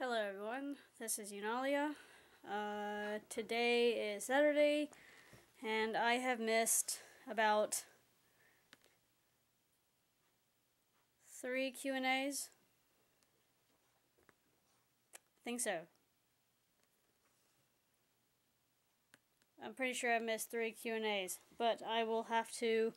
Hello everyone, this is Unalia. Today is Saturday, and I have missed about 3 Q&As. I think so. I'm pretty sure I missed 3 Q&As, but I will have to,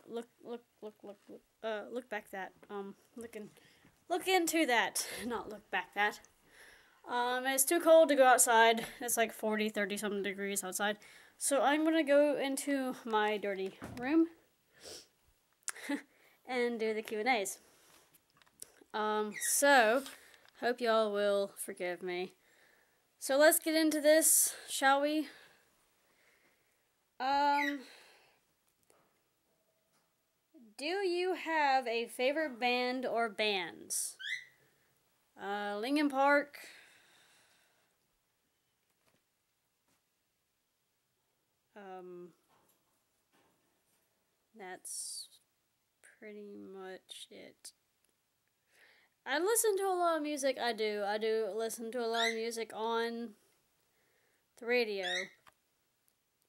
look back that, look into that, not look back that. It's too cold to go outside. It's like 30 something degrees outside. So I'm gonna go into my dirty room and do the Q&As. So hope y'all will forgive me. So let's get into this, shall we? Do you have a favorite band or bands? Linkin Park. That's pretty much it. I listen to a lot of music. I do listen to a lot of music on the radio,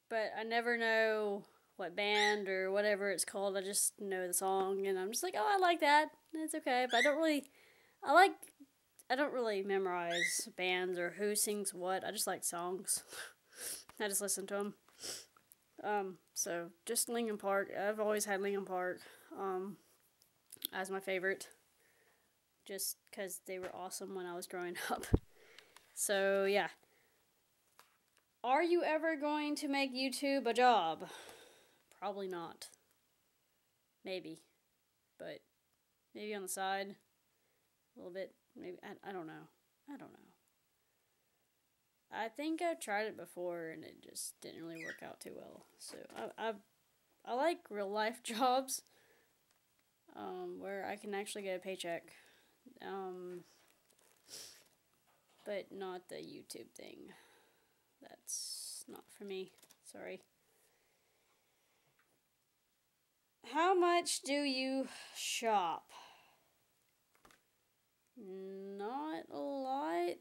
but I never know what band or whatever it's called. I just know the song, and I'm just like, oh, I like that. It's okay, but I don't really memorize bands or who sings what. I just like songs. I just listen to them. So just Linkin Park. I've always had Linkin Park as my favorite, just because they were awesome when I was growing up. So yeah. Are you ever going to make YouTube a job? Probably not. Maybe. But maybe on the side. A little bit. Maybe. I don't know. I think I've tried it before and it just didn't really work out too well. So I like real life jobs where I can actually get a paycheck. But not the YouTube thing. That's not for me. Sorry. How much do you shop? Not a lot,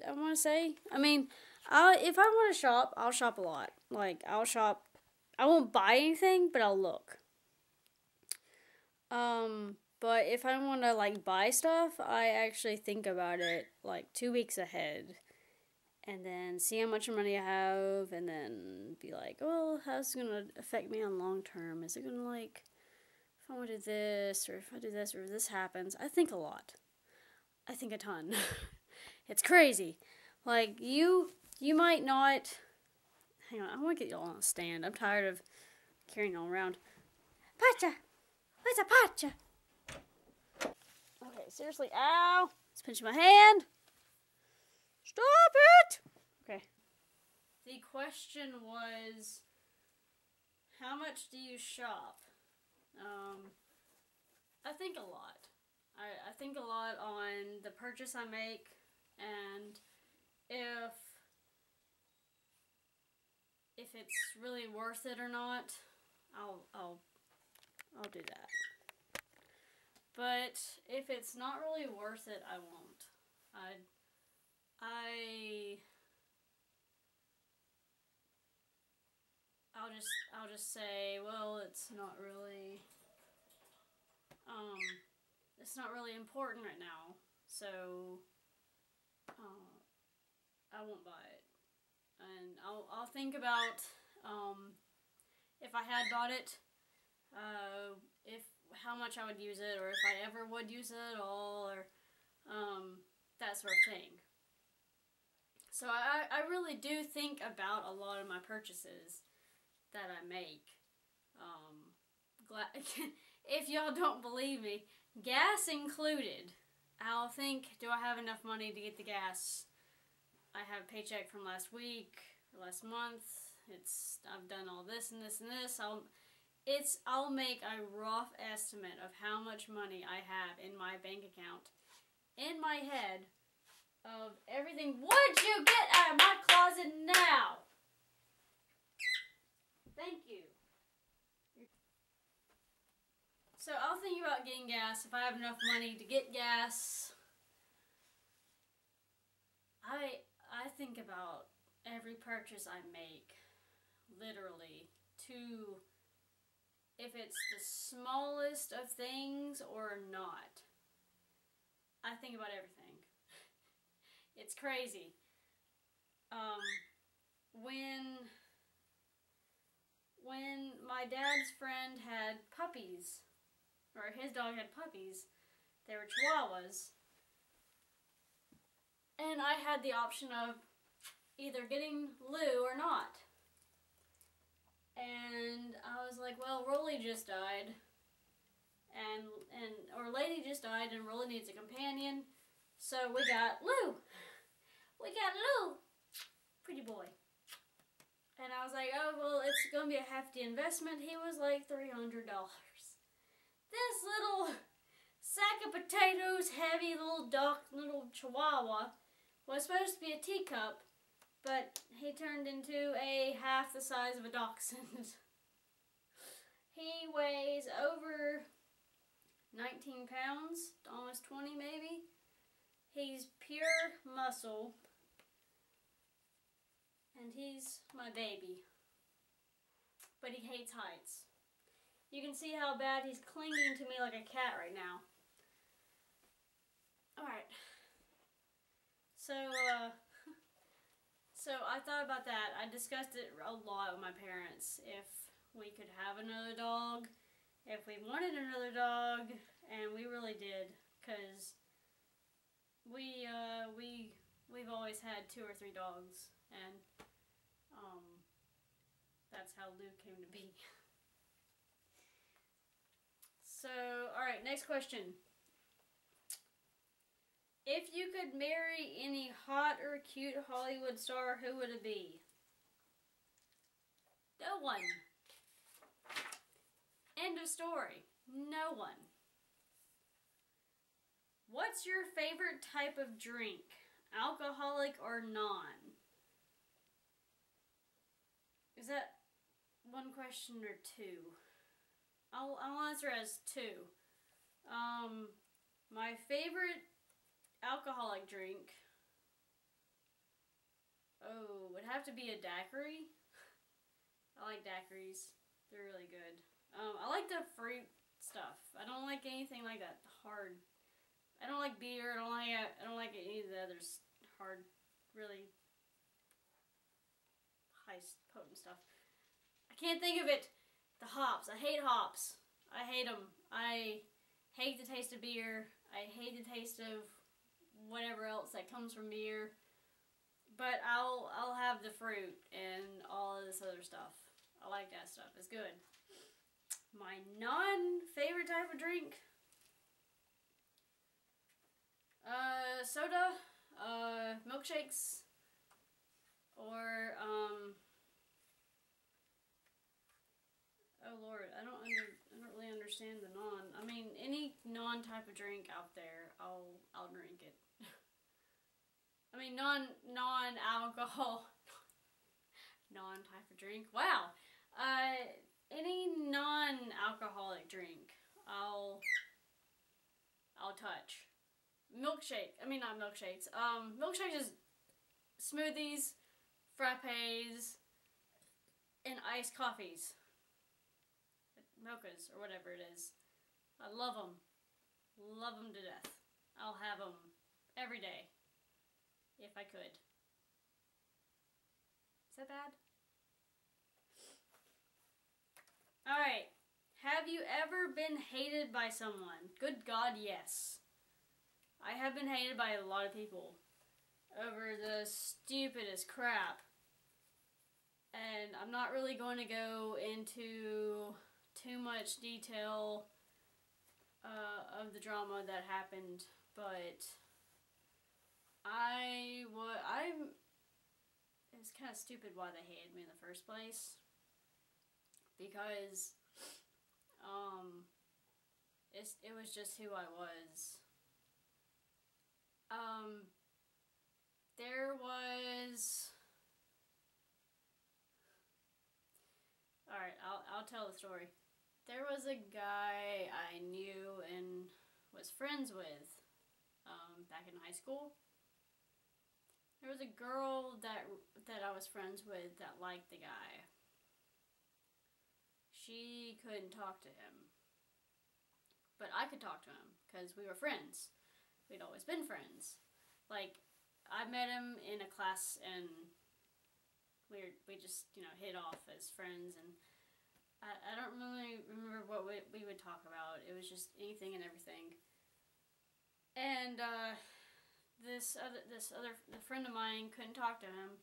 I want to say. I mean, if I want to shop, I'll shop a lot. Like, I'll shop. I won't buy anything, but I'll look. But if I want to, like, buy stuff, I actually think about it, like, 2 weeks ahead. And then see how much money I have, and then be like, well, how's it going to affect me on long term? Is it going to, like, if I want to do this, or if I do this, or if this happens? I think a lot. I think a ton. It's crazy. Like, you might not... Hang on, I want to get y'all on a stand. I'm tired of carrying y'all around. Pacha! Where's a Pacha? Okay, seriously. Ow! It's pinching my hand. Stop it! Okay. The question was, how much do you shop? I think a lot. I think a lot on the purchase I make, and if it's really worth it or not, I'll do that. But if it's not really worth it, I won't. I'll just say, well, it's not really important right now, so I won't buy it. And I'll think about if I had bought it, if how much I would use it, or if I ever would use it at all, or that sort of thing. So I really do think about a lot of my purchases that I make. If y'all don't believe me, gas included, I'll think, do I have enough money to get the gas? I have a paycheck from last week, or last month. I've done all this and this and this. I'll make a rough estimate of how much money I have in my bank account, in my head, of everything. Would you get out of my closet now? Thank you. So I'll think about getting gas. If I have enough money to get gas, I think about every purchase I make, literally, to if it's the smallest of things or not. I think about everything. It's crazy. Um, when my dad's friend had puppies, or his dog had puppies, they were Chihuahuas, and I had the option of either getting Lou or not. And I was like, well, Rolly just died, or Lady just died, and Rolly needs a companion, so we got Lou. We got Lou, pretty boy. And I was like, oh, well, it's going to be a hefty investment. He was like $300. This little sack of potatoes, heavy little Chihuahua, was supposed to be a teacup, but he turned into a half the size of a dachshund. He weighs over 19 pounds, almost 20 maybe. He's pure muscle. And he's my baby. But he hates heights. You can see how bad he's clinging to me like a cat right now. Alright. So I thought about that. I discussed it a lot with my parents. If we could have another dog. If we wanted another dog. And we really did. Because we've always had 2 or 3 dogs. And that's how Luke came to be. So, alright, next question. If you could marry any hot or cute Hollywood star, who would it be? No one. End of story. No one. What's your favorite type of drink? Alcoholic or non? Is that one question or 2? I'll answer as 2. My favorite alcoholic drink, would have to be a daiquiri. I like daiquiris. They're really good. I like the fruit stuff. I don't like anything like that hard. I don't like beer. I don't like any of the others hard, really high potent stuff. I can't think of it. The hops. I hate hops. I hate them. I hate the taste of beer. I hate the taste of whatever else that comes from beer. But I'll have the fruit and all of this other stuff. I like that stuff. It's good. My non-favorite type of drink? Soda, milkshakes, or, oh Lord, I don't really understand the non. I mean, any non-type of drink out there, I'll drink it. I mean, non-alcohol, non-type of drink. Wow. Any non-alcoholic drink, I'll touch. Milkshake. I mean, not milkshakes. Milkshakes is smoothies, frappes, and iced coffees. Mochas, or whatever it is. I love them. Love them to death. I'll have them every day. If I could. Is that bad? Alright. Have you ever been hated by someone? Good God, yes. I have been hated by a lot of people over the stupidest crap. And I'm not really going to go into too much detail of the drama that happened, but it was kind of stupid why they hated me in the first place, because it was just who I was. There was... Alright, I'll tell the story. There was a guy I knew and was friends with back in high school. There was a girl that I was friends with that liked the guy. She couldn't talk to him, but I could talk to him because we were friends. We'd always been friends. Like, I met him in a class and we just, hit off as friends, and I don't really remember what we would talk about. It was just anything and everything. And this other friend of mine couldn't talk to him.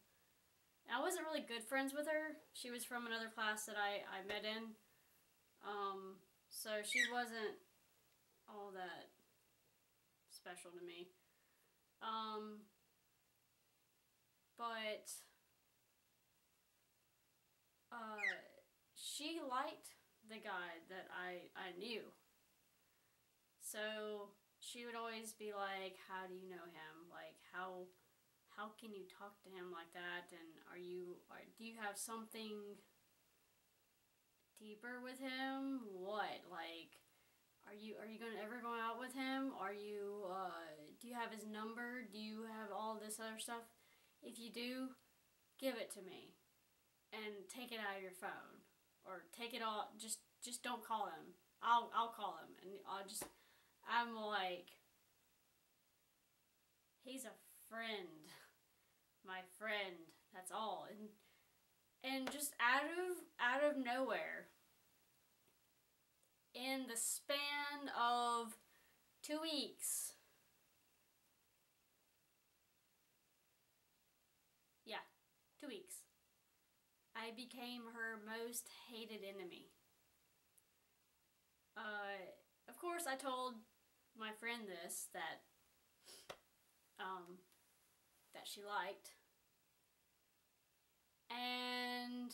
And I wasn't really good friends with her. She was from another class that I met in. So she wasn't all that special to me. But she liked the guy that I knew. So she would always be like, how do you know him? Like, how can you talk to him like that? And do you have something deeper with him? What? Like, are you gonna ever go out with him? Do you have his number? Do you have all this other stuff? If you do, give it to me. And take it out of your phone. Or take it all, just don't call him. I'll call him. And I'm like, he's a friend. My friend. That's all. And just out of nowhere, in the span of 2 weeks, yeah, 2 weeks, I became her most hated enemy. Of course, I told my friend this, that she liked. And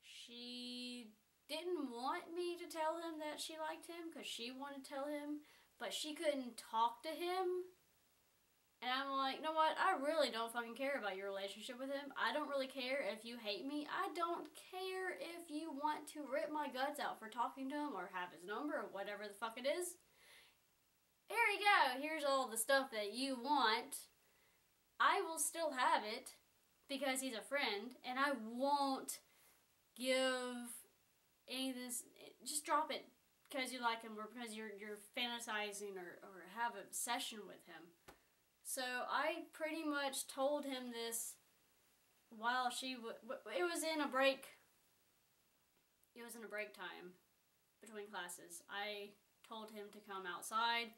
she didn't want me to tell him that she liked him because she wanted to tell him, but she couldn't talk to him. And I'm like, you know what? I really don't fucking care about your relationship with him. I don't really care if you hate me. I don't care if you want to rip my guts out for talking to him or have his number or whatever the fuck it is. Here you go. Here's all the stuff that you want. I will still have it because he's a friend, and I won't give any of this. Just drop it because you like him or because you're fantasizing or have an obsession with him. So I pretty much told him this while it was in a break. It was in a break time between classes. I told him to come outside,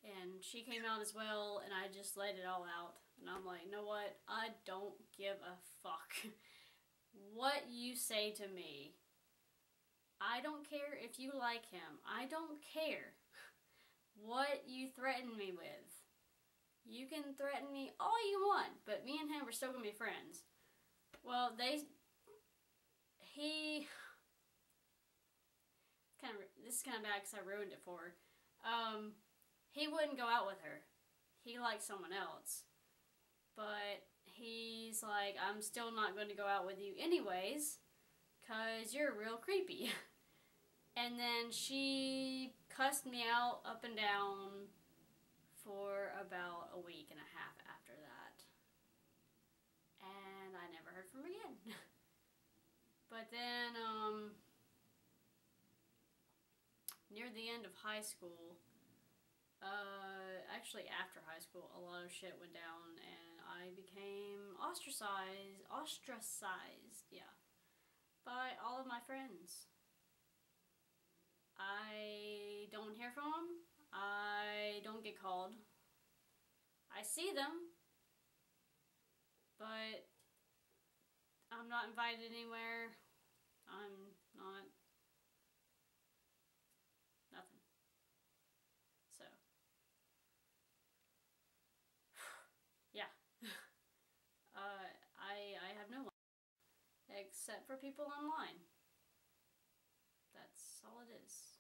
and she came out as well, and I just laid it all out. And I'm like, you know what? I don't give a fuck what you say to me. I don't care if you like him. I don't care what you threaten me with. You can threaten me all you want, but me and him are still gonna be friends. Well, this is kind of bad because I ruined it for her. He wouldn't go out with her. He liked someone else. But he's like, I'm still not going to go out with you anyways, because you're real creepy. And then she cussed me out up and down for about a week and a half after that. And I never heard from her again. But then, near the end of high school, actually after high school, a lot of shit went down and I became ostracized, yeah, by all of my friends. I don't hear from them. I don't get called. I see them, but I'm not invited anywhere. I'm not nothing. So, yeah. I have no one except for people online. That's all it is.